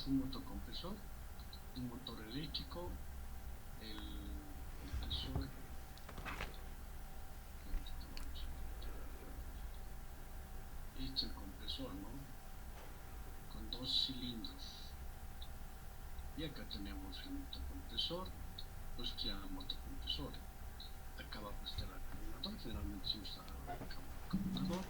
un motocompresor, un motor eléctrico, el compresor, este es el compresor, ¿no? Con 2 cilindros. Y acá tenemos el motocompresor, pues que se llama motocompresor. Acá abajo está el acumulador, generalmente se usa el acumulador.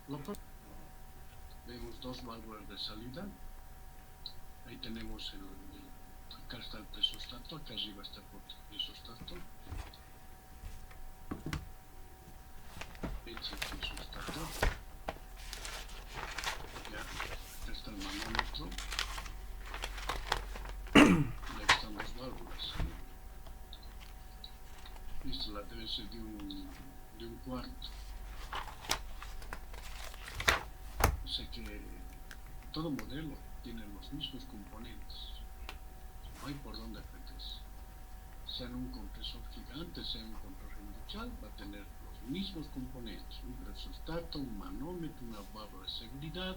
Luego por acá vemos 2 válvulas de salida. Ahí tenemos acá está el presostato, acá arriba está el presostato. Este es el presostato. Ya, acá está el manómetro. Y aquí están las válvulas. Esta la debe ser de un cuarto. O sea que todo modelo tiene los mismos componentes. No hay por dónde perderse. Sea en un compresor gigante, sea en un compresor industrial, va a tener los mismos componentes. Un presostato, un manómetro, una válvula de seguridad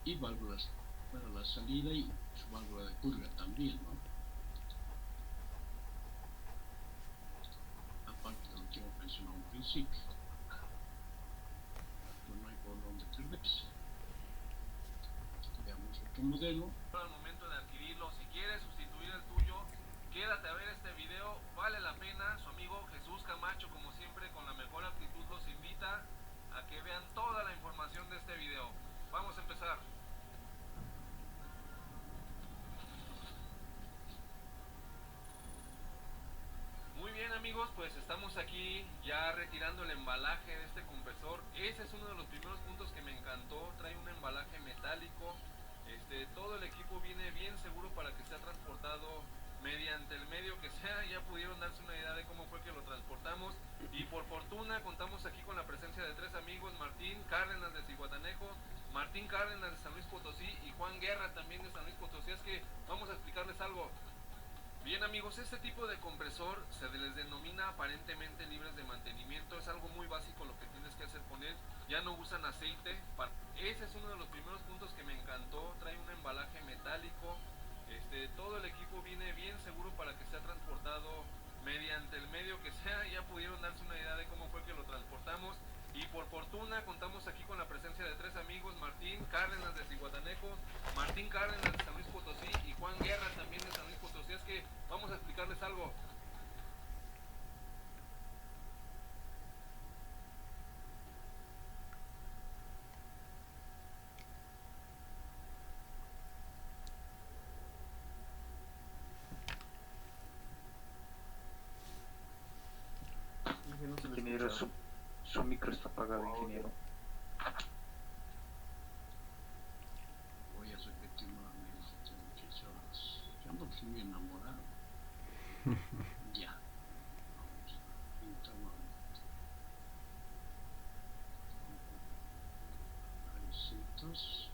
y válvulas para la salida y su válvula de purga también, ¿no? Aparte de lo que hemos mencionado al principio. Pues no hay por dónde perderse. Veamos otro modelo. Al momento de adquirirlo, si quieres sustituir el tuyo, quédate a ver este video, vale la pena. Su amigo Jesús Camacho, como siempre, con la mejor actitud, los invita a que vean toda la información de este video. Vamos a empezar. Muy bien, amigos, pues estamos aquí ya retirando el embalaje de este compresor. Ese es uno de los primeros puntos que me encantó. Trae un embalaje metálico. Todo el equipo viene bien seguro para que sea transportado mediante el medio que sea. Ya pudieron darse una idea de cómo fue que lo transportamos. Y por fortuna contamos aquí con la presencia de 3 amigos: Martín Cárdenas de Zihuatanejo, Martín Cárdenas de San Luis Potosí y Juan Guerra también de San Luis Potosí. Es que vamos a explicarles algo. Bien, amigos, este tipo de compresor se les denomina aparentemente libres de mantenimiento. Es algo muy básico lo que tienes que hacer con él. Ya no usan aceite. Ese es uno de los primeros puntos que me encantó. Trae un embalaje metálico. Todo el equipo viene bien seguro para que sea transportado mediante el medio que sea. Ya pudieron darse una idea de cómo fue que lo transportamos. Y por fortuna contamos aquí con la presencia de 3 amigos: Martín Cárdenas de Zihuatanejo, Martín Cárdenas de San Luis Potosí Sierra, también de San Luis Potosí. Es que vamos a explicarles algo. Ingeniero, su micro está apagado, ingeniero. Voy a repetir nuevamente, muchachos. Yo ando muy enamorado. Ya. Vamos a pintar nuevamente. Recitos.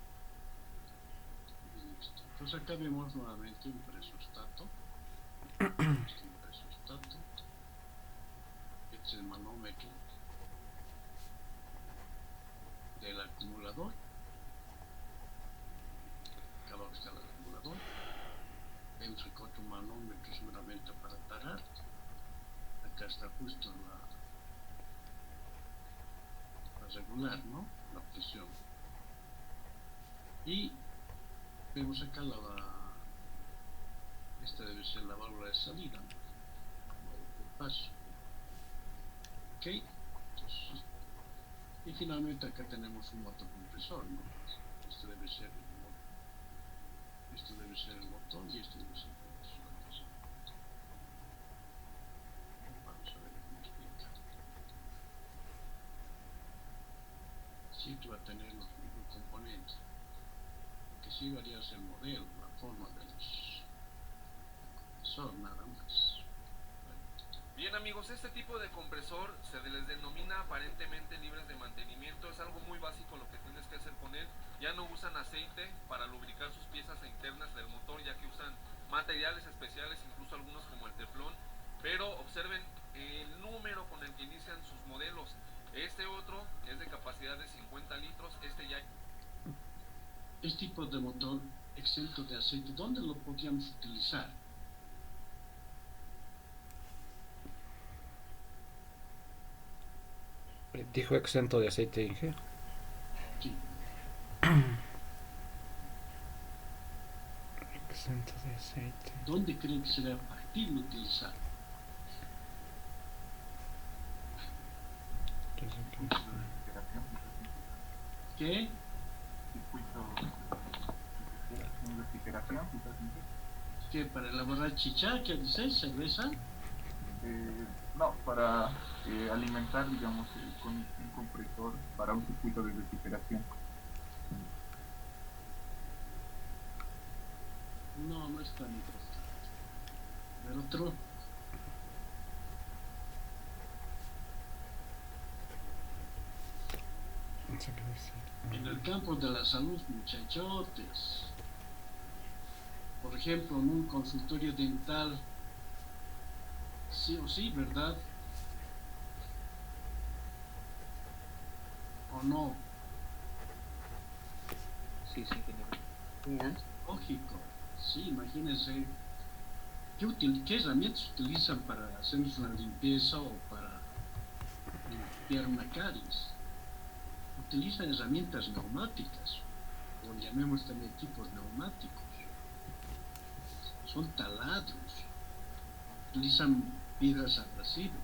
Y listo. Entonces acá vemos nuevamente un presostato. Este presostato. Este es el manómetro del acumulador. Acá abajo está el acumulador. Vemos el otro manómetro seguramente para parar. Acá está justo la regular, ¿no? La presión. Y vemos acá esta debe ser la válvula de salida, ¿no? El paso. Ok. Entonces, y finalmente acá tenemos un motocompresor, ¿no? Este debe ser el motor. Esto debe ser el motor y esto debe ser el compresor. Vamos a ver cómo explica. Siempre va a tener los mismos componentes. Que sí varía el modelo, la forma de los compresor, nada más. Bien amigos, este tipo de compresor se les denomina aparentemente libres de mantenimiento. Es algo muy básico lo que tienes que hacer con él. Ya no usan aceite para lubricar sus piezas internas del motor, ya que usan materiales especiales, incluso algunos como el teflón. Pero observen el número con el que inician sus modelos. Este otro es de capacidad de 50 litros, este ya... Este tipo de motor exento de aceite, ¿dónde lo podríamos utilizar? Dijo exento de aceite, Inge. Sí. Exento de aceite. ¿Dónde creen que sería factible utilizar? ¿Qué? ¿Qué? ¿Para elaborar chicha? ¿Qué dices? ¿Cerveza? No, para alimentar, digamos, con un compresor para un circuito de refrigeración. No, no es tan importante. ¿El otro? En el campo de la salud, muchachotes. Por ejemplo, en un consultorio dental, sí o sí, ¿verdad? ¿O no? Sí, sí, ingeniero. Lógico. Sí, imagínense. ¿Qué herramientas utilizan para hacernos una limpieza o para limpiar una caries? Utilizan herramientas neumáticas, o llamemos también equipos neumáticos. Son taladros. Utilizan piedras abrasivas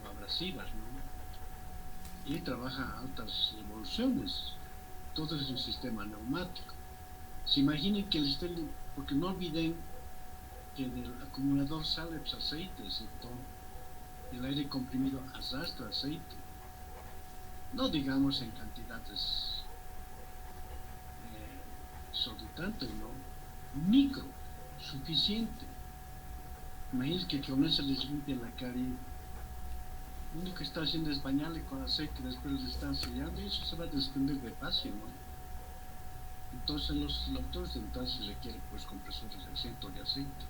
o abrasivas, ¿no? Y trabaja a altas revoluciones. Todo es un sistema neumático. Se imaginen que porque no olviden que del acumulador sale aceite, ¿cierto? El aire comprimido arrastra aceite. No digamos en cantidades exorbitantes, ¿no? Micro, suficiente. Imagínense que con eso les limpia la carie. Lo único que está haciendo es bañarle con aceite, después le están sellando y eso se va a desprender de fácil, ¿no? Entonces los autores dentales requieren pues compresores de exento de aceite.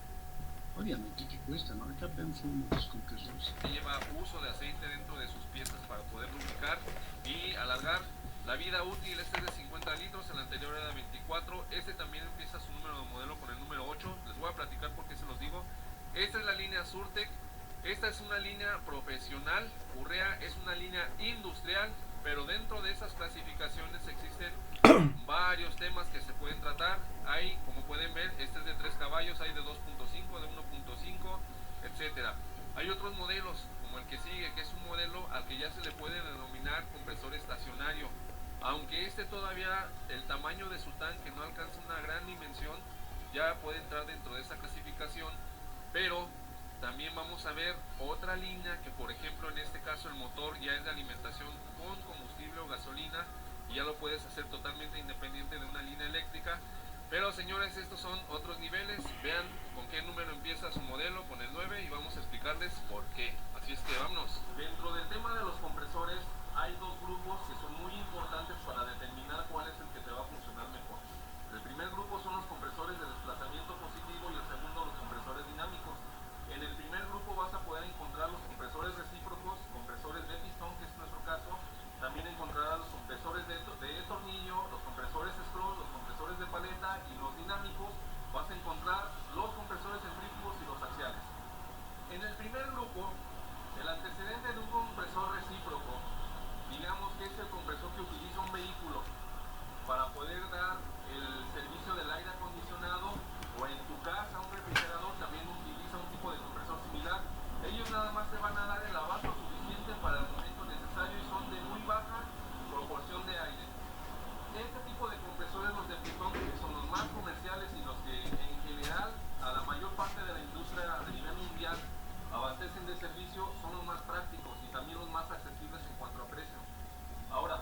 Obviamente que cuesta, ¿no? Acá vemos unos compresores. Lleva uso de aceite dentro de sus piezas para poder lubricar y alargar la vida útil. Este es de 50 litros, el anterior era de 24. Este también empieza su número de modelo con el número 8. Les voy a platicar por qué se los digo. Esta es la línea Surtec. Esta es una línea profesional. Urrea es una línea industrial. pero dentro de esas clasificaciones existen varios temas que se pueden tratar. Hay, como pueden ver, este es de 3 caballos, hay de 2.5, de 1.5, etcétera. Hay otros modelos, como el que sigue, que es un modelo al que ya se le puede denominar compresor estacionario. Aunque este todavía, el tamaño de su tanque no alcanza una gran dimensión, ya puede entrar dentro de esa clasificación, pero también vamos a ver otra línea que, por ejemplo, en este caso el motor ya es de alimentación con combustible o gasolina y ya lo puedes hacer totalmente independiente de una línea eléctrica. Pero señores, estos son otros niveles. Vean con qué número empieza su modelo, con el 9, y vamos a explicarles por qué. Así es que vámonos. Dentro del tema de los compresores hay dos grupos que son muy importantes para determinar cuál es el que te va a funcionar mejor. El primer grupo son los compresores de desplazamiento positivo y el segundo los compresores dinámicos. En el primer grupo vas a poder encontrar los compresores recíprocos, compresores de pistón, que es nuestro caso. También encontrarás los compresores de tornillo, los compresores scroll, los compresores de paleta, y los dinámicos vas a encontrar los compresores centrífugos y los axiales. En el primer grupo, el antecedente de un compresor recíproco, digamos que es el compresor que utiliza un vehículo para poder dar el servicio del aire acondicionado, o en tu casa un refrigerador también utiliza un tipo de compresor similar. Ellos nada más te van a dar el abasto suficiente para el momento necesario y son de muy baja proporción de aire. Este tipo de compresores, los de pistón, que son los más comerciales y los que en general a la mayor parte de la industria a nivel mundial abastecen de servicio, son los más prácticos y también los más accesibles en cuanto a precio. Ahora,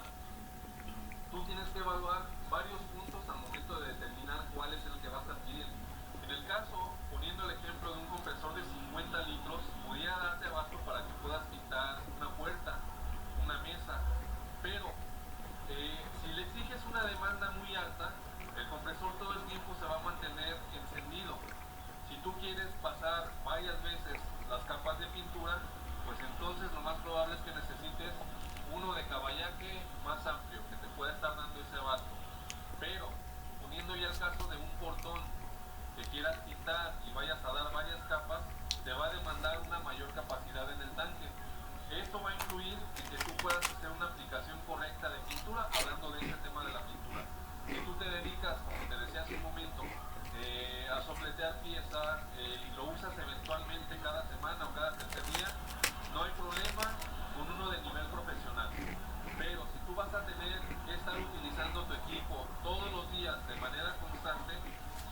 tú tienes que evaluar varios puntos al momento de determinar cuál es el que vas a adquirir. En el caso, poniendo el ejemplo de un compresor de 50 litros, podría darte abasto para que puedas pintar una puerta, una mesa, pero si le exiges una demanda muy alta, el compresor todo el tiempo se va a mantener encendido. Si tú quieres pasar varias veces las capas de pintura, pues entonces lo más probable es que necesites uno de caballaje más amplio, que te pueda estar dando ese abasto. Pero, poniendo ya el caso de un portón que quieras pintar y vayas a dar varias capas, te va a demandar una mayor capacidad en el tanque. Esto va a influir en que tú puedas hacer una aplicación correcta de pintura, hablando de este tema de la pintura. Si tú te dedicas, como te decía hace un momento, a sopletear piezas y lo usas eventualmente cada semana o cada tercer día, no hay problema con uno de nivel profesional. Pero si tú vas a tener que estar utilizando tu equipo todos los días de manera constante,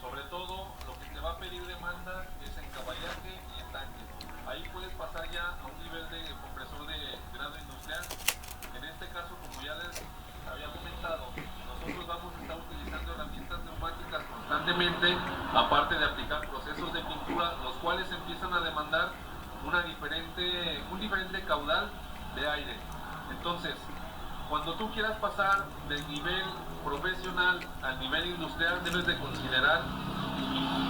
sobre todo lo que te va a pedir demanda es en caballaje y en tanque. Ahí puedes pasar ya a un nivel de compresor de grado industrial. En este caso, como ya les había comentado, nosotros vamos a estar utilizando herramientas neumáticas constantemente, aparte de aplicar procesos de pintura, los cuales empiezan a demandar un diferente caudal de aire. Entonces, cuando tú quieras pasar del nivel profesional al nivel industrial, debes de considerar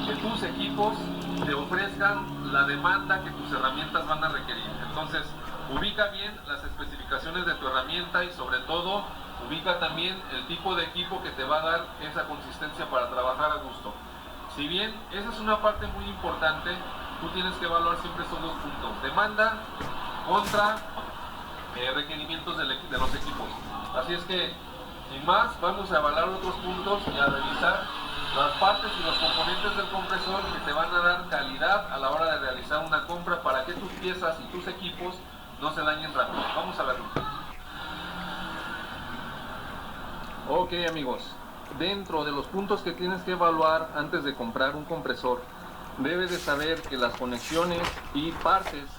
que tus equipos te ofrezcan la demanda que tus herramientas van a requerir. Entonces, ubica bien las especificaciones de tu herramienta y sobre todo, ubica también el tipo de equipo que te va a dar esa consistencia para trabajar a gusto. Si bien esa es una parte muy importante, tú tienes que evaluar siempre esos dos puntos: demanda contra requerimientos de los equipos. Así es que, sin más, vamos a evaluar otros puntos y a revisar las partes y los componentes del compresor que te van a dar calidad a la hora de realizar una compra para que tus piezas y tus equipos no se dañen rápido. Vamos a verlo. Ok, amigos, dentro de los puntos que tienes que evaluar antes de comprar un compresor, debes de saber que las conexiones y partes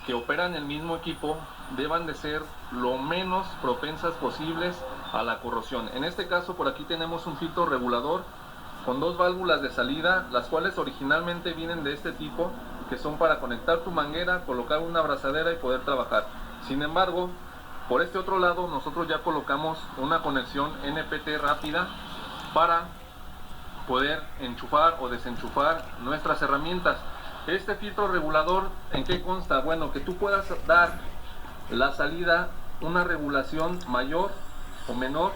que operan el mismo equipo deban de ser lo menos propensas posibles a la corrosión. En este caso, por aquí tenemos un filtro regulador con dos válvulas de salida, las cuales originalmente vienen de este tipo, que son para conectar tu manguera, colocar una abrazadera y poder trabajar. Sin embargo, por este otro lado nosotros ya colocamos una conexión NPT rápida para poder enchufar o desenchufar nuestras herramientas. Este filtro regulador, ¿en qué consta? Bueno, que tú puedas dar la salida una regulación mayor o menor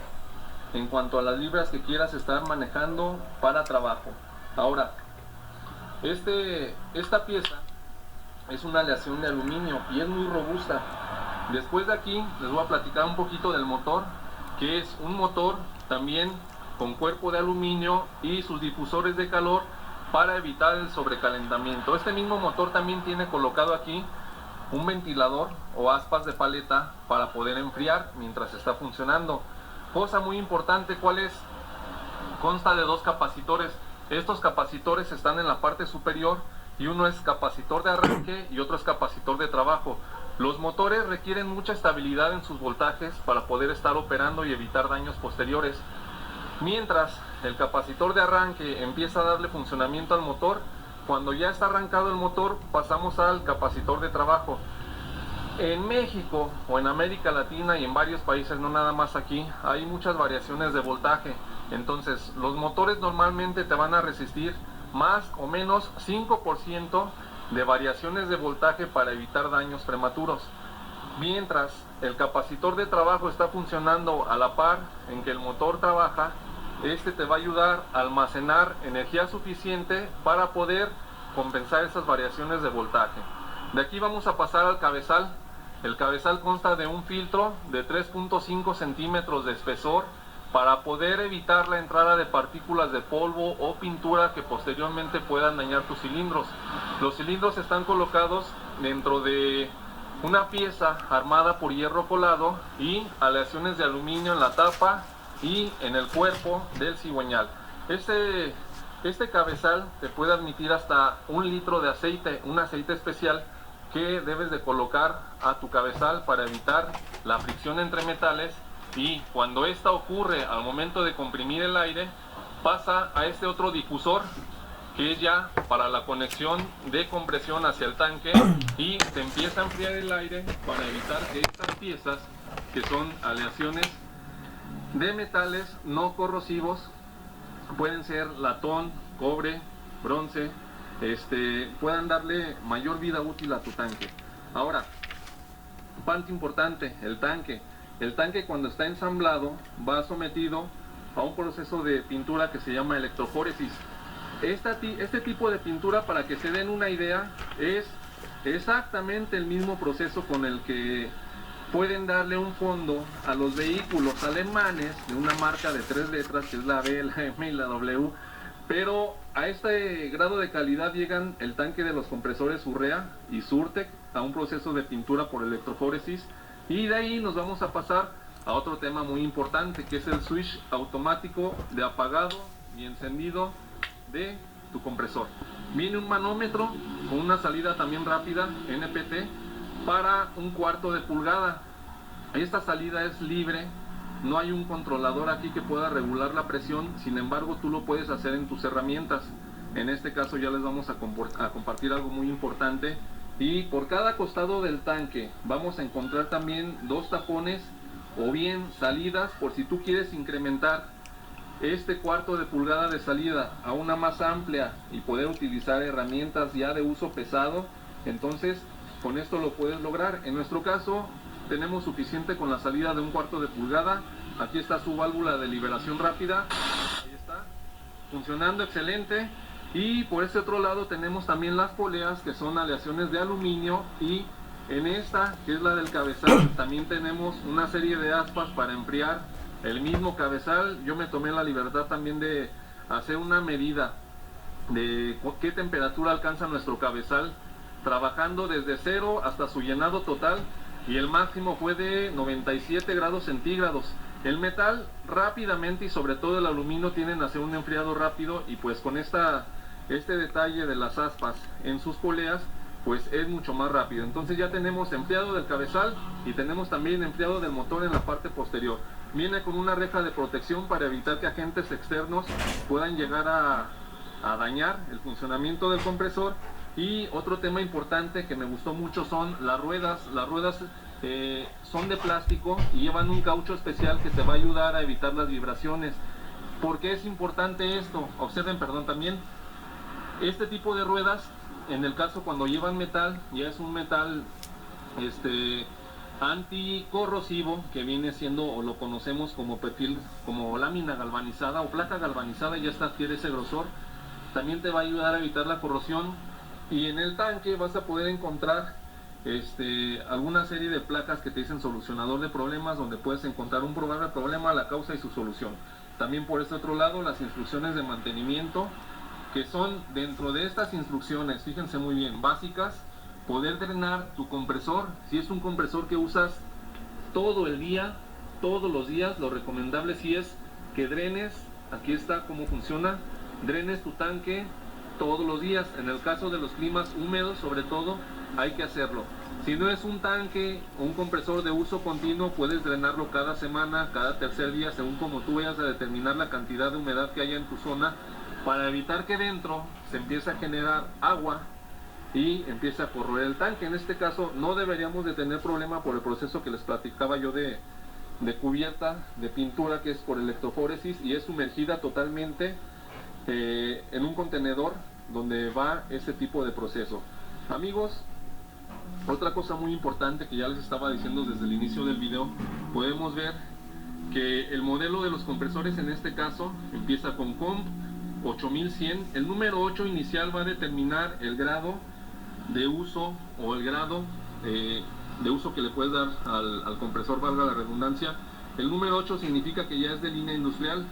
en cuanto a las libras que quieras estar manejando para trabajo. Ahora, esta pieza es una aleación de aluminio y es muy robusta. Después de aquí les voy a platicar un poquito del motor, que es un motor también con cuerpo de aluminio y sus difusores de calor para evitar el sobrecalentamiento. Este mismo motor también tiene colocado aquí un ventilador o aspas de paleta para poder enfriar mientras está funcionando. Cosa muy importante, ¿cuál es? Consta de dos capacitores. Estos capacitores están en la parte superior y uno es capacitor de arranque y otro es capacitor de trabajo. Los motores requieren mucha estabilidad en sus voltajes para poder estar operando y evitar daños posteriores. Mientras el capacitor de arranque empieza a darle funcionamiento al motor, cuando ya está arrancado el motor pasamos al capacitor de trabajo. En México o en América Latina y en varios países, no nada más aquí, hay muchas variaciones de voltaje. Entonces los motores normalmente te van a resistir más o menos 5% de variaciones de voltaje para evitar daños prematuros. Mientras el capacitor de trabajo está funcionando a la par en que el motor trabaja, este te va a ayudar a almacenar energía suficiente para poder compensar esas variaciones de voltaje. De aquí vamos a pasar al cabezal. El cabezal consta de un filtro de 3.5 centímetros de espesor para poder evitar la entrada de partículas de polvo o pintura que posteriormente puedan dañar tus cilindros. Los cilindros están colocados dentro de una pieza armada por hierro colado y aleaciones de aluminio en la tapa y en el cuerpo del cigüeñal. Este cabezal te puede admitir hasta 1 litro de aceite, un aceite especial que debes de colocar a tu cabezal para evitar la fricción entre metales, y cuando esta ocurre al momento de comprimir el aire pasa a este otro difusor que es ya para la conexión de compresión hacia el tanque y se empieza a enfriar el aire para evitar que estas piezas, que son aleaciones de metales no corrosivos, pueden ser latón, cobre, bronce, puedan darle mayor vida útil a tu tanque. Ahora, parte importante, el tanque. El tanque cuando está ensamblado va sometido a un proceso de pintura que se llama electroforesis. Este tipo de pintura, para que se den una idea, es exactamente el mismo proceso con el que pueden darle un fondo a los vehículos alemanes de una marca de 3 letras, que es la B, la M y la W, pero a este grado de calidad llegan el tanque de los compresores Urrea y Surtec a un proceso de pintura por electroforesis, y de ahí nos vamos a pasar a otro tema muy importante, que es el switch automático de apagado y encendido de tu compresor. Viene un manómetro con una salida también rápida, NPT, para 1/4 de pulgada. Esta salida es libre, no hay un controlador aquí que pueda regular la presión, sin embargo tú lo puedes hacer en tus herramientas. En este caso ya les vamos a compartir algo muy importante, y por cada costado del tanque vamos a encontrar también 2 tapones o bien salidas por si tú quieres incrementar este 1/4 de pulgada de salida a una más amplia y poder utilizar herramientas ya de uso pesado. Entonces con esto lo puedes lograr. En nuestro caso tenemos suficiente con la salida de 1/4 de pulgada. Aquí está su válvula de liberación rápida, ahí está, funcionando excelente. Y por este otro lado tenemos también las poleas, que son aleaciones de aluminio, y en esta, que es la del cabezal, también tenemos una serie de aspas para enfriar el mismo cabezal. Yo me tomé la libertad también de hacer una medida de qué temperatura alcanza nuestro cabezal, trabajando desde 0 hasta su llenado total, y el máximo fue de 97 grados centígrados. El metal rápidamente, y sobre todo el aluminio, tienen a hacer un enfriado rápido, y pues con este detalle de las aspas en sus poleas, pues es mucho más rápido. Entonces ya tenemos enfriado del cabezal y tenemos también enfriado del motor en la parte posterior. Viene con una reja de protección para evitar que agentes externos puedan llegar a dañar el funcionamiento del compresor. Y otro tema importante que me gustó mucho son las ruedas. Las ruedas son de plástico y llevan un caucho especial que te va a ayudar a evitar las vibraciones. ¿Por qué es importante esto? Observen, también este tipo de ruedas, en el caso cuando llevan metal, ya es un metal anticorrosivo, que viene siendo, o lo conocemos como perfil, como lámina galvanizada o placa galvanizada, ya adquiere ese grosor. También te va a ayudar a evitar la corrosión. Y en el tanque vas a poder encontrar alguna serie de placas que te dicen solucionador de problemas, donde puedes encontrar un probable problema, la causa y su solución. También por este otro lado, las instrucciones de mantenimiento, que son dentro de estas instrucciones, fíjense muy bien, básicas, poder drenar tu compresor. Si es un compresor que usas todo el día, todos los días, lo recomendable sí es que drenes, aquí está cómo funciona, drenes tu tanque todos los días. En el caso de los climas húmedos, sobre todo, hay que hacerlo. Si no es un tanque o un compresor de uso continuo, puedes drenarlo cada semana, cada tercer día, según como tú vayas a determinar la cantidad de humedad que haya en tu zona, para evitar que dentro se empiece a generar agua y empiece a corroer el tanque. En este caso no deberíamos de tener problema por el proceso que les platicaba yo de cubierta de pintura, que es por electroforesis, y es sumergida totalmente en un contenedor donde va ese tipo de proceso. Amigos, otra cosa muy importante que ya les estaba diciendo desde el inicio del video, podemos ver que el modelo de los compresores en este caso empieza con COMP 8100. El número 8 inicial va a determinar el grado de uso o el grado de uso que le puedes dar al compresor, valga la redundancia. El número 8 significa que ya es de línea industrial.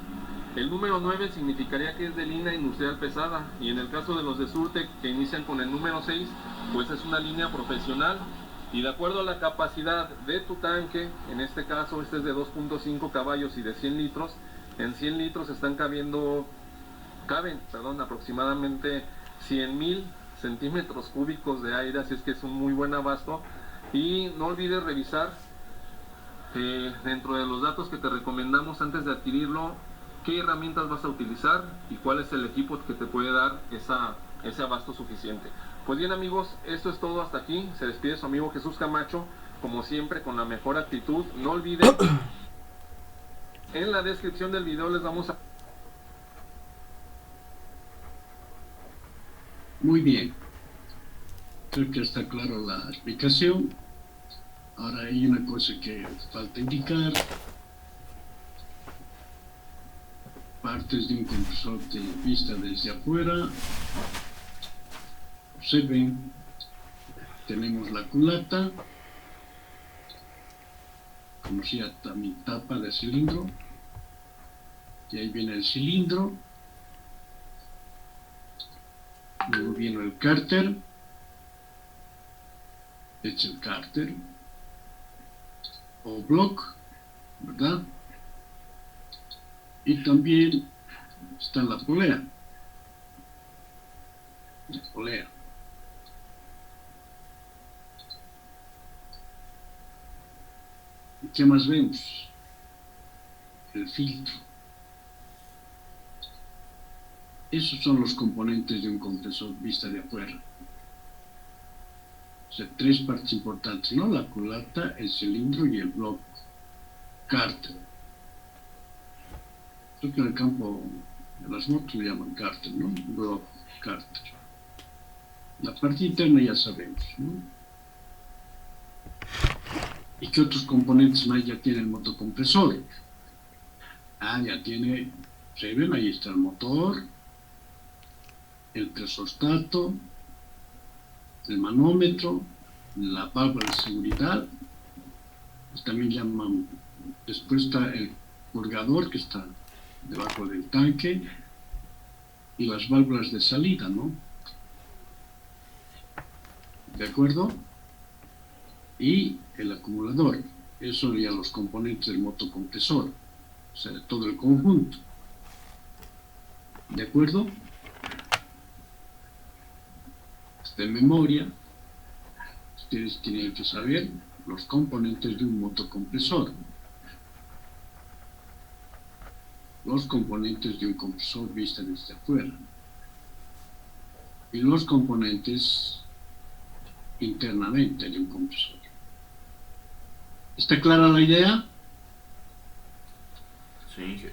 El número 9 significaría que es de línea industrial pesada, y en el caso de los de Surtec que inician con el número 6, pues es una línea profesional, y de acuerdo a la capacidad de tu tanque, en este caso este es de 2.5 caballos y de 100 litros, en 100 litros caben aproximadamente 100,000 centímetros cúbicos de aire, así es que es un muy buen abasto. Y no olvides revisar dentro de los datos que te recomendamos antes de adquirirlo, qué herramientas vas a utilizar y cuál es el equipo que te puede dar ese abasto suficiente. Pues bien amigos, esto es todo hasta aquí. Se despide su amigo Jesús Camacho, como siempre con la mejor actitud. No olviden, en la descripción del video les vamos a... Muy bien. Creo que está claro la explicación. Ahora hay una cosa que falta indicar. Partes de un compresor de vista desde afuera. Observen, tenemos la culata, conocida también tapa de cilindro, y ahí viene el cilindro. Luego viene el cárter, es el cárter o block, ¿verdad? Y también está la polea. La polea. ¿Y qué más vemos? El filtro. Esos son los componentes de un compresor vista de afuera. O sea, tres partes importantes, ¿no? La culata, el cilindro y el bloque cárter. Creo que en el campo de las motos le llaman cárter, ¿no? Block cárter. La parte interna ya sabemos, ¿no? ¿Y qué otros componentes más ya tiene el motocompresor? Ya tiene, ¿se ven? Ahí está el motor, el termostato, el manómetro, la válvula de seguridad, pues también llaman, después está el purgador que está debajo del tanque, y las válvulas de salida, ¿no? ¿De acuerdo? Y el acumulador. Esos son ya los componentes del motocompresor, o sea, de todo el conjunto. ¿De acuerdo? De memoria, ustedes tienen que saber los componentes de un motocompresor. Los componentes de un compresor vista desde afuera. Y los componentes internamente de un compresor. ¿Está clara la idea? Sí.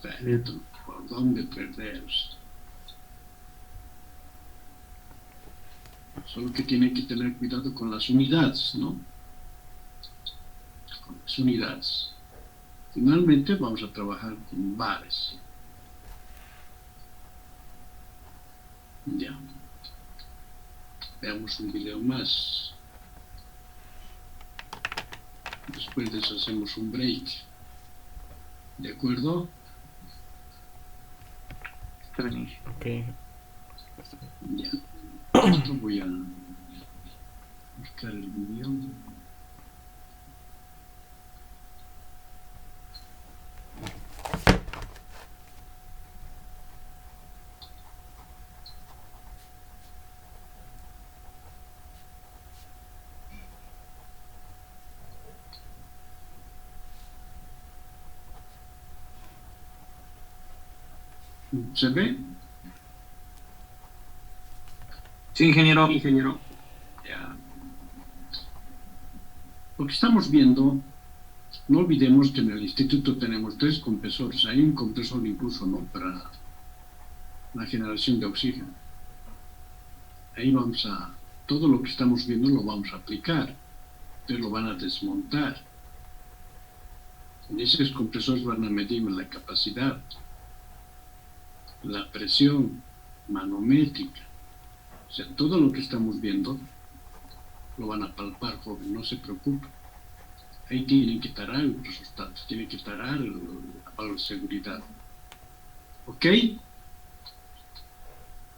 Perfecto. ¿Por dónde perderse? Solo que tienen que tener cuidado con las unidades, ¿no? Con las unidades. Finalmente vamos a trabajar con bares. Ya. Veamos un video más. Después de eso hacemos un break. ¿De acuerdo? Está bien. Ok. Ya. Esto voy a buscar el video. ¿Se ve? Sí, ingeniero. Ya. Lo que estamos viendo, no olvidemos que en el instituto tenemos 3 compresores. Hay un compresor incluso no para la generación de oxígeno. Ahí vamos a, todo lo que estamos viendo lo vamos a aplicar. Entonces lo van a desmontar. En esos compresores van a medir la capacidad, la presión manométrica. O sea, todo lo que estamos viendo lo van a palpar, joven, no se preocupe. Ahí tienen que tarar el resultado, tienen que tarar la seguridad. ¿Ok?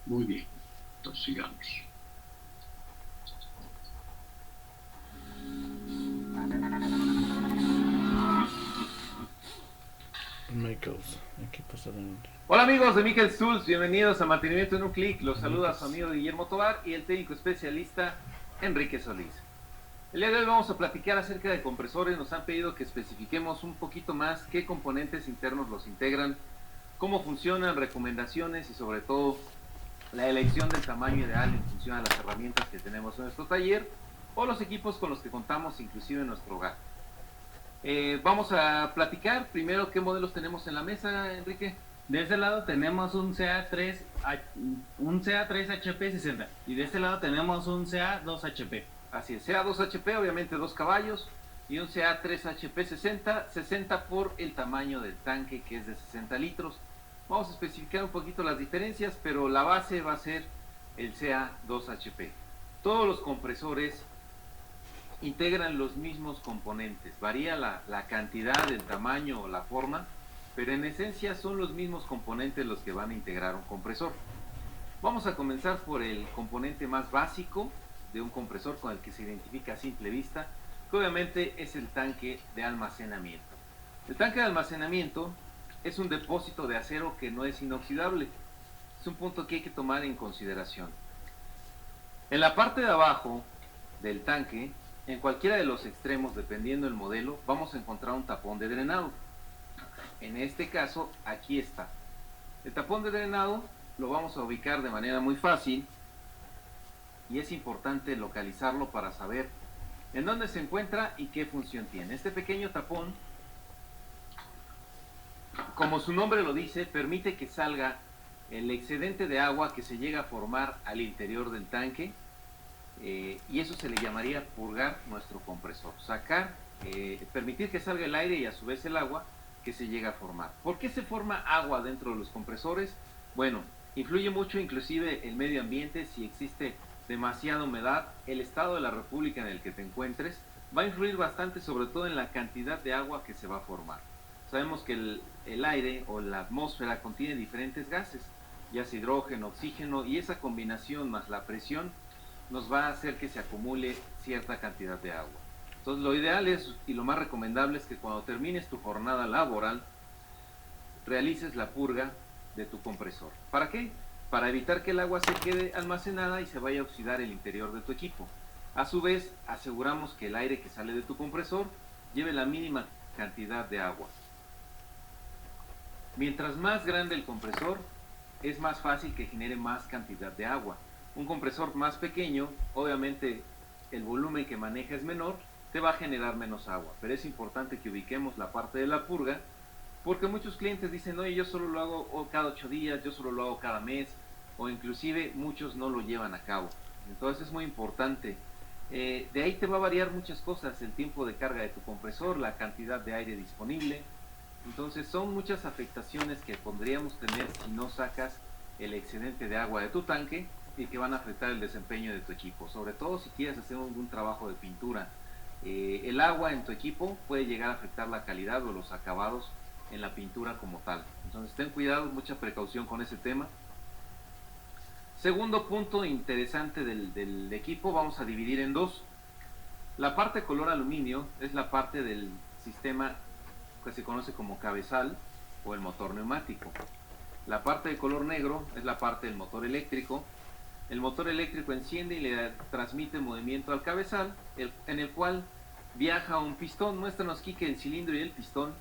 Muy bien, entonces sigamos. Michaels, equipos de Hola amigos de Michael Tools, bienvenidos a Mantenimiento en un Clic. Los saluda su amigo Guillermo Tovar y el técnico especialista Enrique Solís. El día de hoy vamos a platicar acerca de compresores. Nos han pedido que especifiquemos un poquito más qué componentes internos los integran, cómo funcionan, recomendaciones y sobre todo la elección del tamaño ideal en función a las herramientas que tenemos en nuestro taller o los equipos con los que contamos inclusive en nuestro hogar. Vamos a platicar primero qué modelos tenemos en la mesa, Enrique. De este lado tenemos un CA3 HP60 y de este lado tenemos un CA2 HP. Así es, CA2 HP, obviamente 2 caballos, y un CA3 HP 60 por el tamaño del tanque, que es de 60 litros. Vamos a especificar un poquito las diferencias, pero la base va a ser el CA2 HP. Todos los compresores integran los mismos componentes, varía la cantidad, el tamaño o la forma, pero en esencia son los mismos componentes los que van a integrar un compresor. Vamos a comenzar por el componente más básico de un compresor con el que se identifica a simple vista, que obviamente es el tanque de almacenamiento. El tanque de almacenamiento es un depósito de acero que no es inoxidable. Es un punto que hay que tomar en consideración. En la parte de abajo del tanque, en cualquiera de los extremos, dependiendo del modelo, vamos a encontrar un tapón de drenado. En este caso, aquí está. El tapón de drenado lo vamos a ubicar de manera muy fácil y es importante localizarlo para saber en dónde se encuentra y qué función tiene. Este pequeño tapón, como su nombre lo dice, permite que salga el excedente de agua que se llega a formar al interior del tanque, y eso se le llamaría purgar nuestro compresor. Sacar, permitir que salga el aire y a su vez el agua que se llega a formar. ¿Por qué se forma agua dentro de los compresores? Bueno, influye mucho inclusive el medio ambiente. Si existe demasiada humedad, el estado de la república en el que te encuentres va a influir bastante, sobre todo en la cantidad de agua que se va a formar. Sabemos que el aire o la atmósfera contiene diferentes gases, ya sea hidrógeno, oxígeno, y esa combinación más la presión nos va a hacer que se acumule cierta cantidad de agua. Entonces lo ideal es, y lo más recomendable es que cuando termines tu jornada laboral realices la purga de tu compresor. ¿Para qué? Para evitar que el agua se quede almacenada y se vaya a oxidar el interior de tu equipo. A su vez, aseguramos que el aire que sale de tu compresor lleve la mínima cantidad de agua. Mientras más grande el compresor, es más fácil que genere más cantidad de agua. Un compresor más pequeño, obviamente el volumen que maneja es menor, te va a generar menos agua, pero es importante que ubiquemos la parte de la purga, porque muchos clientes dicen, oye, yo solo lo hago cada 8 días, yo solo lo hago cada mes, o inclusive muchos no lo llevan a cabo. Entonces es muy importante. De ahí te va a variar muchas cosas, el tiempo de carga de tu compresor, la cantidad de aire disponible. Entonces son muchas afectaciones que podríamos tener si no sacas el excedente de agua de tu tanque y que van a afectar el desempeño de tu equipo, sobre todo si quieres hacer algún trabajo de pintura. El agua en tu equipo puede llegar a afectar la calidad o los acabados en la pintura como tal. Entonces ten cuidado, mucha precaución con ese tema. Segundo punto interesante del equipo, vamos a dividir en dos. La parte color aluminio es la parte del sistema que se conoce como cabezal o el motor neumático. La parte de color negro es la parte del motor eléctrico. El motor eléctrico enciende y le transmite movimiento al cabezal, en el cual viaja un pistón. Muéstranos, Kike, el cilindro y el pistón.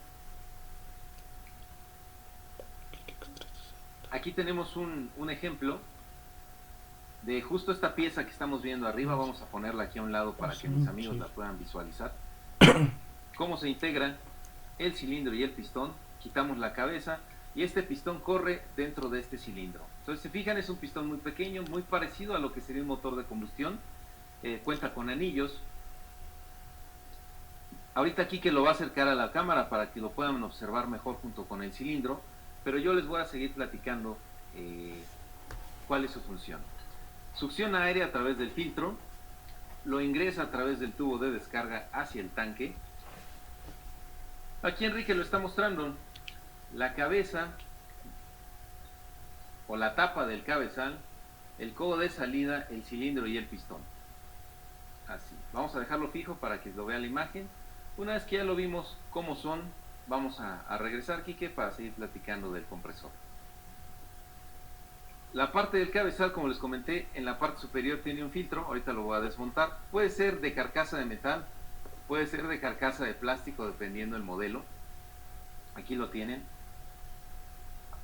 Aquí tenemos un ejemplo de justo esta pieza que estamos viendo arriba. Vamos a ponerla aquí a un lado para que mis amigos la puedan visualizar. Cómo se integran el cilindro y el pistón. Quitamos la cabeza y este pistón corre dentro de este cilindro. Entonces, se fijan, es un pistón muy pequeño, muy parecido a lo que sería un motor de combustión. Cuenta con anillos. Ahorita aquí que lo va a acercar a la cámara para que lo puedan observar mejor junto con el cilindro, pero yo les voy a seguir platicando cuál es su función. Succiona aire a través del filtro, lo ingresa a través del tubo de descarga hacia el tanque. Aquí Enrique lo está mostrando. La cabeza o la tapa del cabezal, el codo de salida, el cilindro y el pistón. Así. Vamos a dejarlo fijo para que lo vea la imagen. Una vez que ya lo vimos cómo son, vamos a regresar, Quique, para seguir platicando del compresor. La parte del cabezal, como les comenté, en la parte superior tiene un filtro. Ahorita lo voy a desmontar. Puede ser de carcasa de metal, puede ser de carcasa de plástico, dependiendo del modelo. Aquí lo tienen.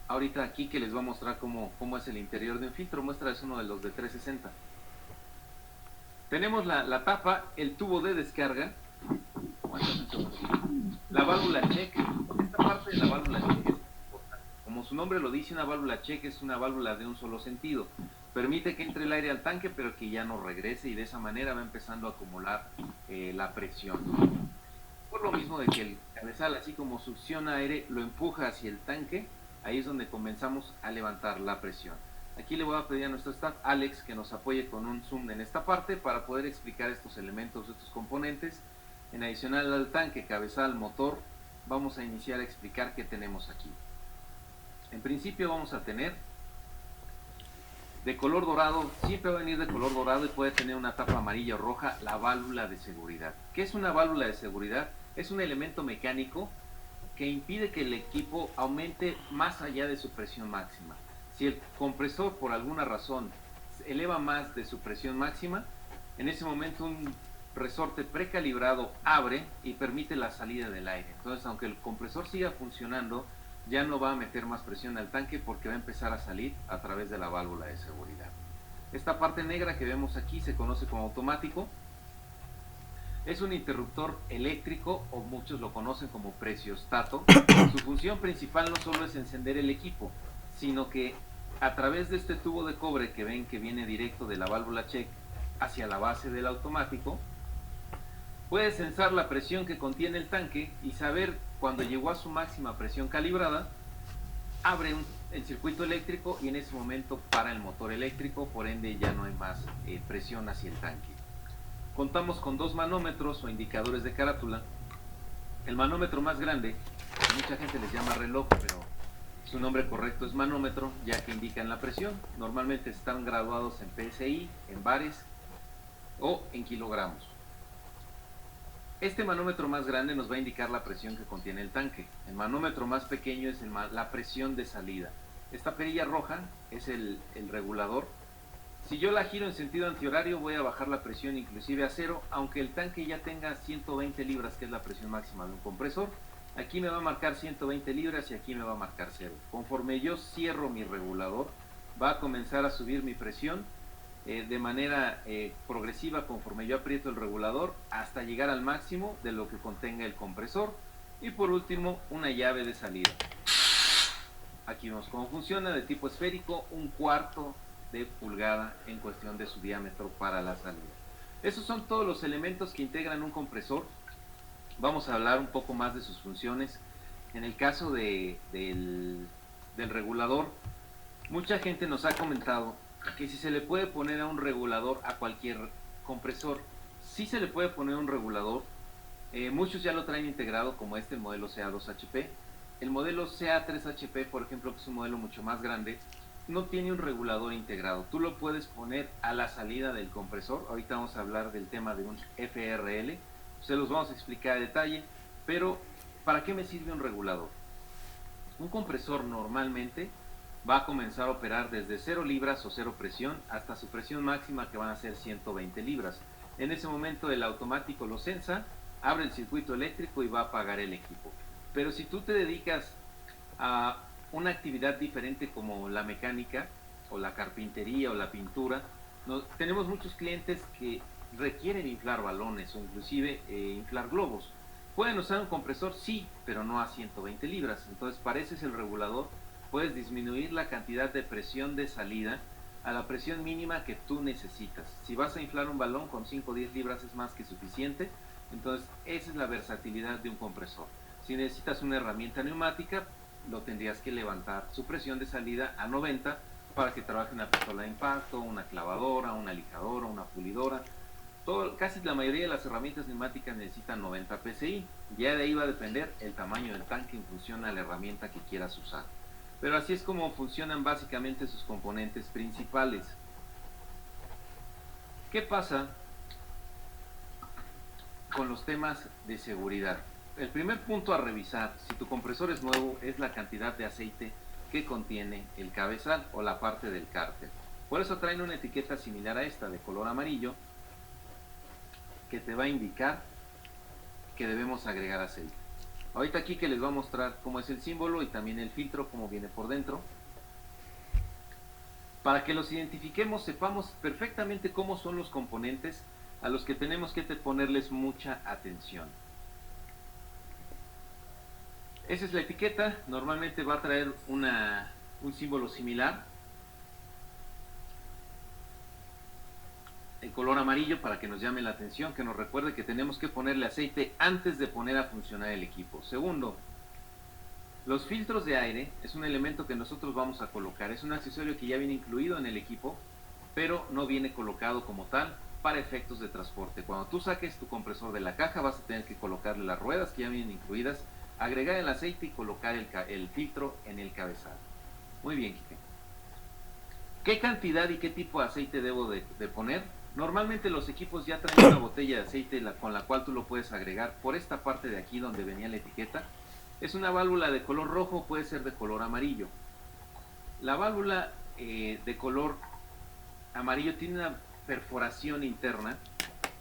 Ahorita aquí que les voy a mostrar cómo es el interior de un filtro. Muestra, es uno de los de 360. Tenemos la tapa, el tubo de descarga, la válvula check. Esta parte de la válvula check es importante. Como su nombre lo dice, una válvula check es una válvula de un solo sentido. Permite que entre el aire al tanque, pero que ya no regrese, y de esa manera va empezando a acumular la presión. Por lo mismo de que el cabezal, así como succiona aire, lo empuja hacia el tanque. Ahí es donde comenzamos a levantar la presión. Aquí le voy a pedir a nuestro staff, Alex, que nos apoye con un zoom en esta parte para poder explicar estos elementos, estos componentes. En adicional al tanque, cabezal, motor, vamos a iniciar a explicar qué tenemos aquí. En principio vamos a tener de color dorado, siempre va a venir de color dorado y puede tener una tapa amarilla o roja, la válvula de seguridad. ¿Qué es una válvula de seguridad? Es un elemento mecánico que impide que el equipo aumente más allá de su presión máxima. Si el compresor por alguna razón eleva más de su presión máxima, en ese momento un resorte precalibrado abre y permite la salida del aire. Entonces, aunque el compresor siga funcionando, ya no va a meter más presión al tanque porque va a empezar a salir a través de la válvula de seguridad. Esta parte negra que vemos aquí se conoce como automático. Es un interruptor eléctrico, o muchos lo conocen como presiostato. Su función principal no solo es encender el equipo, sino que a través de este tubo de cobre que ven que viene directo de la válvula check hacia la base del automático, puede sensar la presión que contiene el tanque y saber cuando llegó a su máxima presión calibrada, abre el circuito eléctrico y en ese momento para el motor eléctrico, por ende ya no hay más presión hacia el tanque. Contamos con dos manómetros o indicadores de carátula. El manómetro más grande, mucha gente les llama reloj, pero su nombre correcto es manómetro, ya que indican la presión. Normalmente están graduados en PSI, en bares o en kilogramos. Este manómetro más grande nos va a indicar la presión que contiene el tanque. El manómetro más pequeño es la presión de salida. Esta perilla roja es el regulador. Si yo la giro en sentido antihorario, voy a bajar la presión inclusive a 0, aunque el tanque ya tenga 120 libras, que es la presión máxima de un compresor. Aquí me va a marcar 120 libras y aquí me va a marcar 0. Conforme yo cierro mi regulador, va a comenzar a subir mi presión de manera progresiva conforme yo aprieto el regulador hasta llegar al máximo de lo que contenga el compresor. Y por último, una llave de salida. Aquí vemos cómo funciona, de tipo esférico, 1/4 de pulgada en cuestión de su diámetro para la salida. Esos son todos los elementos que integran un compresor. Vamos a hablar un poco más de sus funciones. En el caso del regulador, mucha gente nos ha comentado que si se le puede poner a un regulador a cualquier compresor. Sí se le puede poner un regulador. Muchos ya lo traen integrado, como el modelo CA2HP. El modelo CA3HP, por ejemplo, que es un modelo mucho más grande, no tiene un regulador integrado. Tú lo puedes poner a la salida del compresor. Ahorita vamos a hablar del tema de un FRL. Se los vamos a explicar a detalle. Pero, ¿para qué me sirve un regulador? Un compresor normalmente va a comenzar a operar desde 0 libras o 0 presión hasta su presión máxima, que van a ser 120 libras. En ese momento el automático lo sensa, abre el circuito eléctrico y va a apagar el equipo. Pero si tú te dedicas a una actividad diferente como la mecánica o la carpintería o la pintura, tenemos muchos clientes que requieren inflar balones o inclusive inflar globos. ¿Pueden usar un compresor? Sí, pero no a 120 libras. Entonces, para ese es el regulador. Puedes disminuir la cantidad de presión de salida a la presión mínima que tú necesitas. Si vas a inflar un balón con 5 o 10 libras es más que suficiente. Entonces, esa es la versatilidad de un compresor. Si necesitas una herramienta neumática, lo tendrías que levantar su presión de salida a 90 para que trabaje una pistola de impacto, una clavadora, una lijadora, una pulidora. Casi la mayoría de las herramientas neumáticas necesitan 90 psi. Ya de ahí va a depender el tamaño del tanque en función a la herramienta que quieras usar. Pero así es como funcionan básicamente sus componentes principales. ¿Qué pasa con los temas de seguridad? El primer punto a revisar, si tu compresor es nuevo, es la cantidad de aceite que contiene el cabezal o la parte del cárter. Por eso traen una etiqueta similar a esta, de color amarillo, que te va a indicar que debemos agregar aceite. Ahorita aquí que les voy a mostrar cómo es el símbolo y también el filtro, cómo viene por dentro. Para que los identifiquemos, sepamos perfectamente cómo son los componentes a los que tenemos que ponerles mucha atención. Esa es la etiqueta. Normalmente va a traer un símbolo similar. El color amarillo para que nos llame la atención, que nos recuerde que tenemos que ponerle aceite antes de poner a funcionar el equipo. Segundo, los filtros de aire es un elemento que nosotros vamos a colocar. Es un accesorio que ya viene incluido en el equipo, pero no viene colocado como tal para efectos de transporte. Cuando tú saques tu compresor de la caja, vas a tener que colocarle las ruedas que ya vienen incluidas, agregar el aceite y colocar el filtro en el cabezal. Muy bien, Quique. ¿Qué cantidad y qué tipo de aceite debo de poner? Normalmente los equipos ya traen una botella de aceite con la cual tú lo puedes agregar por esta parte de aquí donde venía la etiqueta. Es una válvula de color rojo, puede ser de color amarillo. La válvula de color amarillo tiene una perforación interna.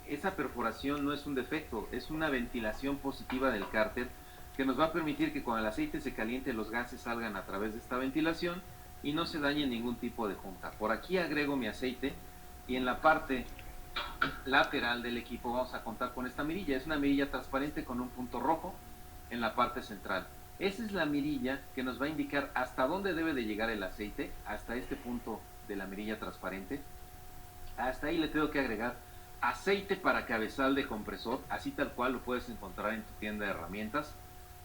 Esa perforación no es un defecto, es una ventilación positiva del cárter que nos va a permitir que cuando el aceite se caliente los gases salgan a través de esta ventilación y no se dañe ningún tipo de junta. Por aquí agrego mi aceite y en la parte lateral del equipo vamos a contar con esta mirilla. Es una mirilla transparente con un punto rojo en la parte central. Esa es la mirilla que nos va a indicar hasta dónde debe de llegar el aceite, hasta este punto de la mirilla transparente. Hasta ahí le tengo que agregar aceite para cabezal de compresor, así tal cual lo puedes encontrar en tu tienda de herramientas.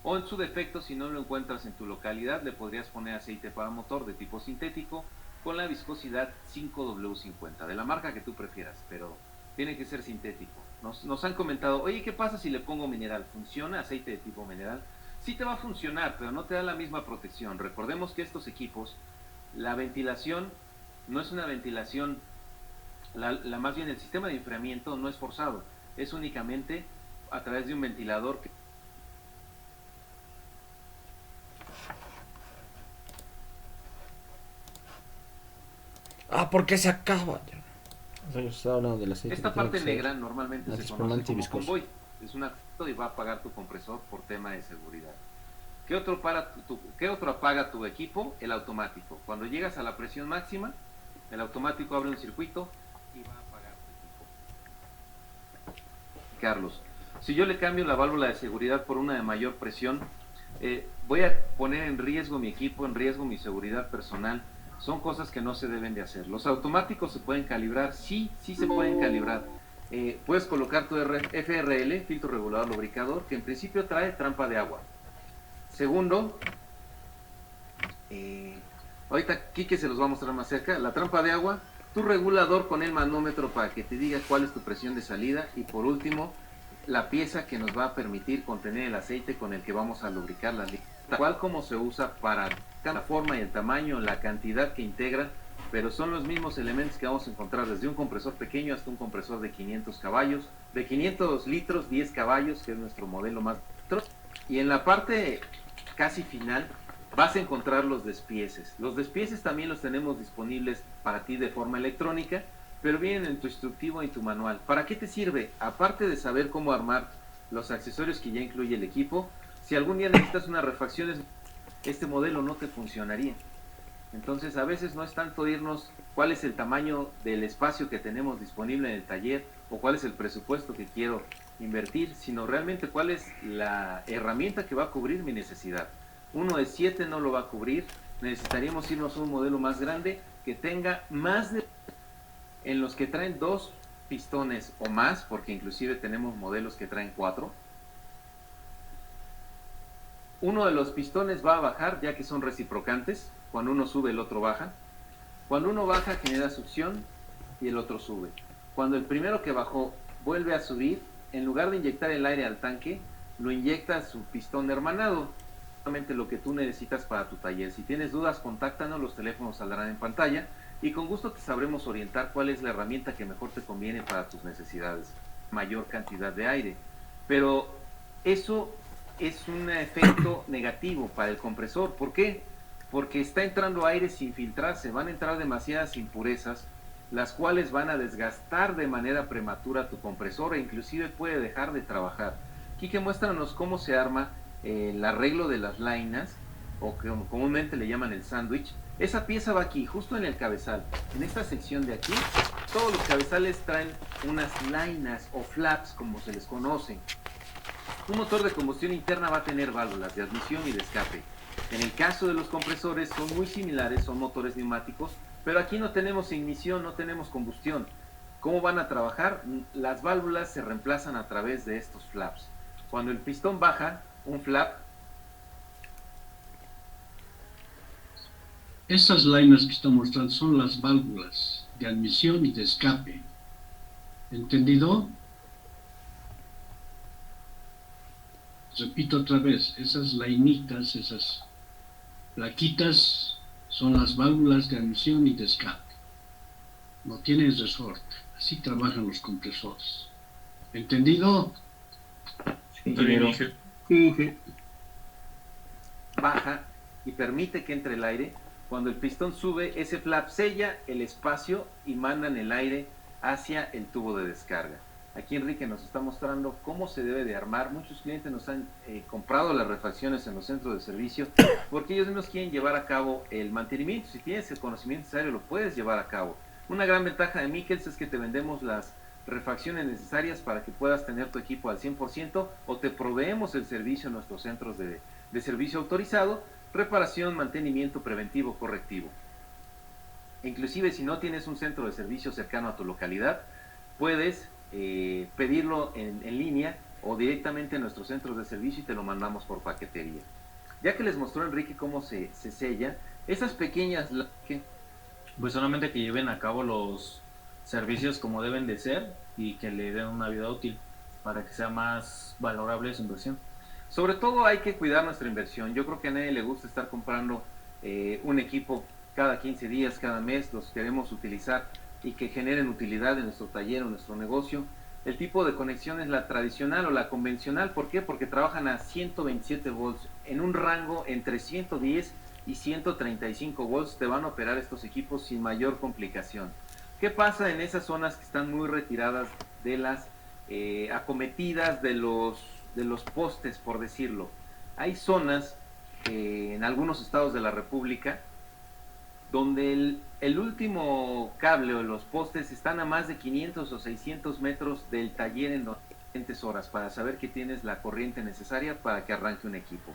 O en su defecto, si no lo encuentras en tu localidad, le podrías poner aceite para motor de tipo sintético con la viscosidad 5W50, de la marca que tú prefieras, pero tiene que ser sintético. Nos han comentado, oye, ¿qué pasa si le pongo mineral? ¿Funciona aceite de tipo mineral? Sí te va a funcionar, pero no te da la misma protección. Recordemos que estos equipos, la ventilación no es una ventilación, más bien el sistema de enfriamiento no es forzado, es únicamente a través de un ventilador que ¿Por qué se acaba? O sea, yo estaba hablando del aceite. esta parte negra normalmente se conoce como antiviscoso. convoy. Es una y va a apagar tu compresor por tema de seguridad. ¿Qué otro apaga tu equipo? El automático. Cuando llegas a la presión máxima, el automático abre un circuito y va a apagar tu equipo. Carlos, si yo le cambio la válvula de seguridad por una de mayor presión, voy a poner en riesgo mi equipo, en riesgo mi seguridad personal. Son cosas que no se deben de hacer. Los automáticos se pueden calibrar, sí se pueden calibrar. Puedes colocar tu FRL, filtro regulador lubricador, que en principio trae trampa de agua. Segundo, Ahorita Quique se los va a mostrar más cerca. La trampa de agua, tu regulador con el manómetro para que te diga cuál es tu presión de salida, y por último, la pieza que nos va a permitir contener el aceite con el que vamos a lubricar las líneas, tal cual como se usa para la forma y el tamaño, la cantidad que integra, pero son los mismos elementos que vamos a encontrar desde un compresor pequeño hasta un compresor de 500 caballos, de 500 litros, 10 caballos, que es nuestro modelo más. Y en la parte casi final vas a encontrar los despieces. Los despieces también los tenemos disponibles para ti de forma electrónica, pero vienen en tu instructivo y tu manual. ¿Para qué te sirve? Aparte de saber cómo armar los accesorios que ya incluye el equipo, si algún día necesitas unas refacciones, este modelo no te funcionaría. Entonces a veces no es tanto irnos cuál es el tamaño del espacio que tenemos disponible en el taller o cuál es el presupuesto que quiero invertir, sino realmente cuál es la herramienta que va a cubrir mi necesidad. Uno de 7 no lo va a cubrir, necesitaríamos irnos a un modelo más grande que tenga más de... En los que traen 2 pistones o más, porque inclusive tenemos modelos que traen 4. Uno de los pistones va a bajar ya que son reciprocantes. Cuando uno sube el otro baja. Cuando uno baja genera succión y el otro sube. Cuando el primero que bajó vuelve a subir, en lugar de inyectar el aire al tanque, lo inyecta su pistón hermanado. Solamente lo que tú necesitas para tu taller. Si tienes dudas, contáctanos, los teléfonos saldrán en pantalla y con gusto te sabremos orientar cuál es la herramienta que mejor te conviene para tus necesidades. Mayor cantidad de aire. Pero eso es un efecto negativo para el compresor. ¿Por qué? Porque está entrando aire sin filtrarse, van a entrar demasiadas impurezas, las cuales van a desgastar de manera prematura tu compresor e inclusive puede dejar de trabajar. Quique, muéstranos cómo se arma el arreglo de las lainas, o que comúnmente le llaman el sándwich. Esa pieza va aquí, justo en el cabezal. En esta sección de aquí, todos los cabezales traen unas lainas o flaps, como se les conoce. Un motor de combustión interna va a tener válvulas de admisión y de escape. En el caso de los compresores son muy similares, son motores neumáticos, pero aquí no tenemos ignición, no tenemos combustión. ¿Cómo van a trabajar? Las válvulas se reemplazan a través de estos flaps. Cuando el pistón baja, un flap... Estas lainas que está mostrando son las válvulas de admisión y de escape. ¿Entendido? Repito otra vez, esas lainitas, esas plaquitas son las válvulas de admisión y de escape. No tienen resorte, así trabajan los compresores. ¿Entendido? Sí. Baja y permite que entre el aire. Cuando el pistón sube, ese flap sella el espacio y mandan el aire hacia el tubo de descarga. Aquí Enrique nos está mostrando cómo se debe de armar. Muchos clientes nos han comprado las refacciones en los centros de servicio porque ellos mismos quieren llevar a cabo el mantenimiento. Si tienes el conocimiento necesario, lo puedes llevar a cabo. Una gran ventaja de Michels es que te vendemos las refacciones necesarias para que puedas tener tu equipo al 100% o te proveemos el servicio en nuestros centros de servicio autorizado, reparación, mantenimiento preventivo, correctivo. Inclusive si no tienes un centro de servicio cercano a tu localidad, puedes pedirlo en línea o directamente en nuestros centros de servicio y te lo mandamos por paquetería. Ya que les mostró Enrique cómo se sella, esas pequeñas... Pues solamente que lleven a cabo los servicios como deben de ser y que le den una vida útil para que sea más valorable su inversión. Sobre todo hay que cuidar nuestra inversión. Yo creo que a nadie le gusta estar comprando un equipo cada 15 días, cada mes. Los queremos utilizar y que generen utilidad en nuestro taller o nuestro negocio. El tipo de conexión es la tradicional o la convencional. ¿Por qué? Porque trabajan a 127 volts. En un rango entre 110 y 135 volts te van a operar estos equipos sin mayor complicación. ¿Qué pasa en esas zonas que están muy retiradas de las acometidas de los postes, por decirlo? Hay zonas en algunos estados de la República donde el último cable o los postes están a más de 500 o 600 metros del taller en diferentes horas para saber que tienes la corriente necesaria para que arranque un equipo.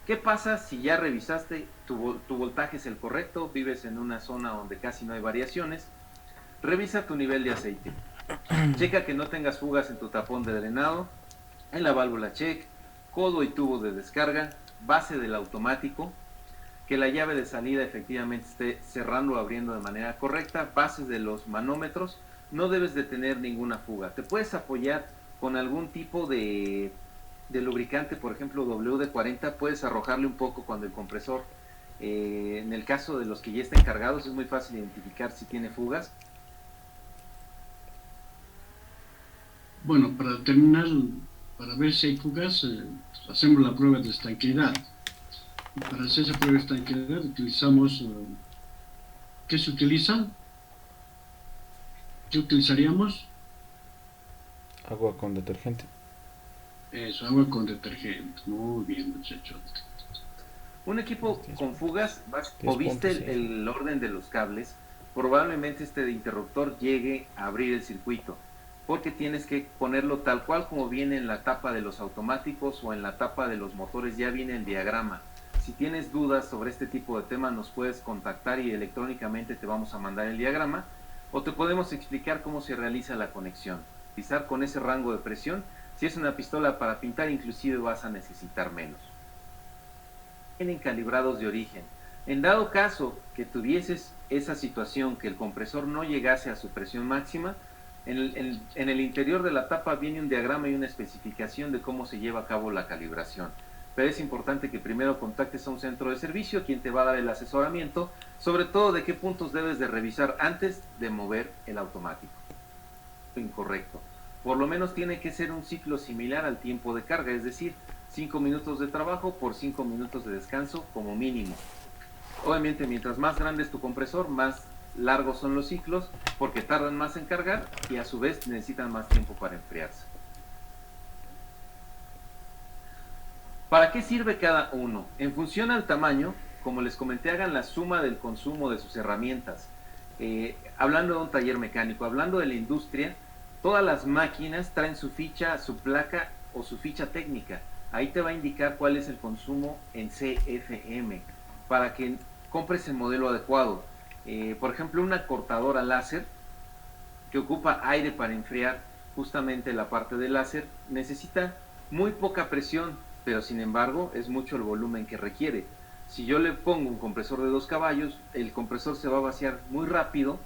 ¿Qué pasa si ya revisaste tu voltaje es el correcto, vives en una zona donde casi no hay variaciones? Revisa tu nivel de aceite. Checa que no tengas fugas en tu tapón de drenado, en la válvula check, codo y tubo de descarga, base del automático. que la llave de salida efectivamente esté cerrando o abriendo de manera correcta, bases de los manómetros, no debes de tener ninguna fuga. Te puedes apoyar con algún tipo de lubricante, por ejemplo WD-40, puedes arrojarle un poco cuando el compresor, en el caso de los que ya estén cargados, es muy fácil identificar si tiene fugas. Bueno, para terminar, para ver si hay fugas, hacemos la prueba de estanqueidad. Y para hacer esa prueba de estanqueidad utilizamos, ¿qué se utiliza? ¿Qué utilizaríamos? Agua con detergente. Eso, agua con detergente. Muy bien, muchachos. Un equipo con fugas, o 10 viste puntos, sí. el orden de los cables, probablemente este interruptor llegue a abrir el circuito, porque tienes que ponerlo tal cual como viene en la tapa de los automáticos o en la tapa de los motores, ya viene el diagrama. Si tienes dudas sobre este tipo de temas, nos puedes contactar y electrónicamente te vamos a mandar el diagrama, o te podemos explicar cómo se realiza la conexión. Utilizar con ese rango de presión. Si es una pistola para pintar, inclusive vas a necesitar menos. Vienen calibrados de origen. En dado caso que tuvieses esa situación, que el compresor no llegase a su presión máxima, en el interior de la tapa viene un diagrama y una especificación de cómo se lleva a cabo la calibración. Pero es importante que primero contactes a un centro de servicio, quien te va a dar el asesoramiento, sobre todo de qué puntos debes de revisar antes de mover el automático. Incorrecto. Por lo menos tiene que ser un ciclo similar al tiempo de carga, es decir, 5 minutos de trabajo por 5 minutos de descanso como mínimo. Obviamente, mientras más grande es tu compresor, más largos son los ciclos, porque tardan más en cargar y a su vez necesitan más tiempo para enfriarse. ¿Para qué sirve cada uno? En función al tamaño, como les comenté, hagan la suma del consumo de sus herramientas. Hablando de un taller mecánico, hablando de la industria, todas las máquinas traen su ficha, su placa o su ficha técnica. Ahí te va a indicar cuál es el consumo en CFM para que compres el modelo adecuado. Por ejemplo, una cortadora láser que ocupa aire para enfriar justamente la parte del láser necesita muy poca presión, pero sin embargo es mucho el volumen que requiere. Si yo le pongo un compresor de 2 caballos, el compresor se va a vaciar muy rápido,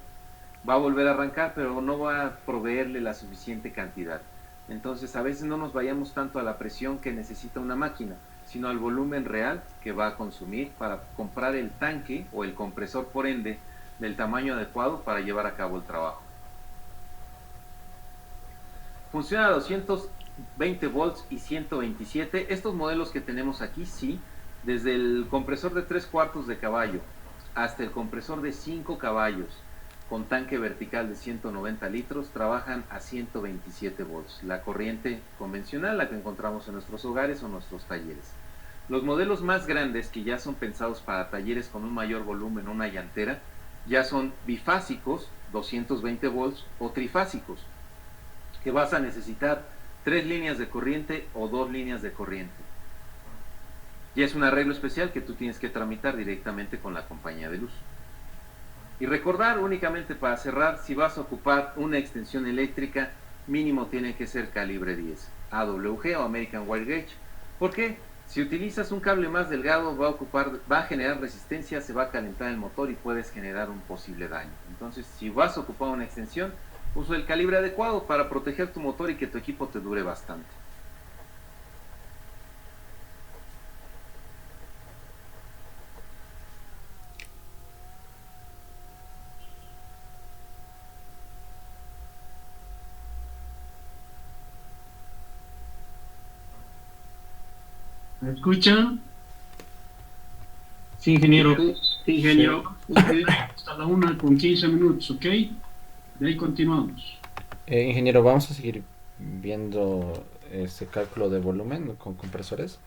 va a volver a arrancar, pero no va a proveerle la suficiente cantidad. Entonces a veces no nos vayamos tanto a la presión que necesita una máquina, sino al volumen real que va a consumir para comprar el tanque o el compresor, por ende, del tamaño adecuado para llevar a cabo el trabajo. Funciona a 220 volts y 127. Estos modelos que tenemos aquí, sí, desde el compresor de 3/4 de caballo hasta el compresor de 5 caballos con tanque vertical de 190 litros, trabajan a 127 volts, la corriente convencional, la que encontramos en nuestros hogares o nuestros talleres. Los modelos más grandes, que ya son pensados para talleres con un mayor volumen, una llantera, ya son bifásicos, 220 volts, o trifásicos, que vas a necesitar 3 líneas de corriente o 2 líneas de corriente. Y es un arreglo especial que tú tienes que tramitar directamente con la compañía de luz. Y recordar, únicamente para cerrar, si vas a ocupar una extensión eléctrica, mínimo tiene que ser calibre 10, AWG o American Wire Gauge. ¿Por qué? Si utilizas un cable más delgado va a generar resistencia, se va a calentar el motor y puedes generar un posible daño. Entonces, si vas a ocupar una extensión, usa el calibre adecuado para proteger tu motor y que tu equipo te dure bastante. ¿Me escuchan? Sí, ingeniero. Sí, ingeniero. Hasta la 1:15, ¿ok? De ahí continuamos. Ingeniero, vamos a seguir viendo este cálculo de volumen con compresores.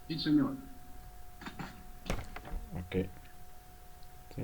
Sí, señor. Ok. Sí.